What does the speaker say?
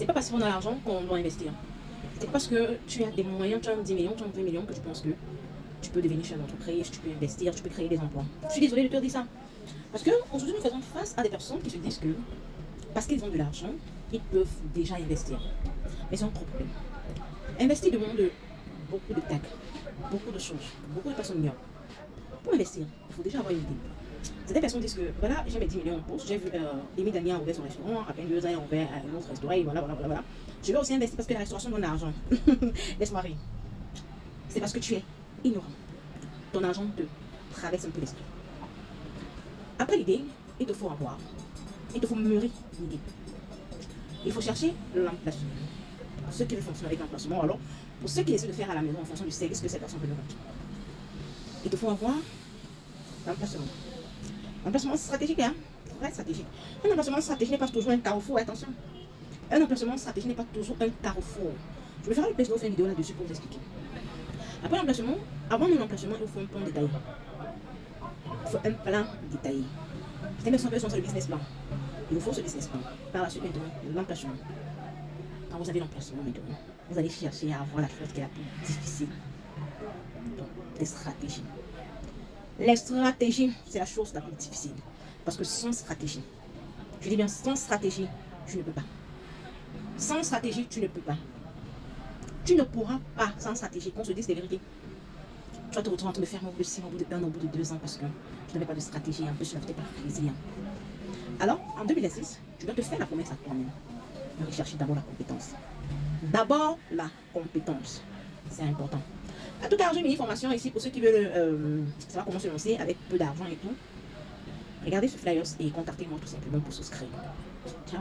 C'est pas parce qu'on a l'argent qu'on doit investir. C'est pas parce que tu as des moyens, tu as 10 millions, tu as 20 millions que tu penses que tu peux devenir chef d'entreprise, tu peux investir, tu peux créer des emplois. Je suis désolée de te dire ça. Parce qu'aujourd'hui, nous faisons face à des personnes qui se disent que parce qu'ils ont de l'argent, ils peuvent déjà investir. Mais c'est un gros problème. Investir demande beaucoup de tact, beaucoup de choses, beaucoup de personnes ignorent. Pour investir, il faut déjà avoir une idée. Certaines personnes disent que voilà, j'ai mes 10 millions en poste, j'ai vu Amy Daniel a ouvert son restaurant, à peine 2 ans, il a ouvert un autre restaurant, et voilà. Je vais aussi investir parce que la restauration donne l'argent. Laisse-moi rire. C'est parce que tu es ignorant. Ton argent te traverse un peu l'esprit. Après l'idée, il te faut avoir. Il te faut mûrir l'idée. Il faut chercher l'emplacement. Pour ceux qui veulent fonctionner avec l'emplacement, alors pour ceux qui essaient de faire à la maison en fonction du service que cette personne veut leur rendre. Il te faut avoir l'emplacement. L'emplacement stratégique, hein? Très stratégique. Un emplacement stratégique n'est pas toujours un carrefour, attention. Un emplacement stratégique n'est pas toujours un carrefour. Je vais faire le plaisir de faire une vidéo là-dessus pour vous expliquer. Après l'emplacement, avant mon emplacement, il faut un plan détaillé. Il faut un plan détaillé. Certaines personnes veulent sur le business plan. Il vous faut ce business plan. Par la suite, maintenant, l'emplacement. Quand vous avez l'emplacement, maintenant, vous allez chercher à avoir la chose qui est la plus difficile. Donc, les stratégies. Les stratégies, c'est la chose la plus difficile. Parce que sans stratégie, je dis bien sans stratégie, tu ne peux pas. Sans stratégie, tu ne peux pas. Tu ne pourras pas sans stratégie, qu'on se dise les vérités. Tu vas te retrouver en train de faire au bout de 6 mois, au bout de 1 an, au bout de 2 ans, parce que tu n'avais pas de stratégie, en plus tu n'avais pas résilient. Alors, en 2006, tu dois te faire la promesse à toi-même de rechercher d'abord la compétence. D'abord la compétence. C'est important. À tout cas, j'ai mis une formation ici pour ceux qui veulent savoir comment se lancer avec peu d'argent et tout. Regardez ce flyers et contactez-moi tout simplement pour souscrire. Ciao.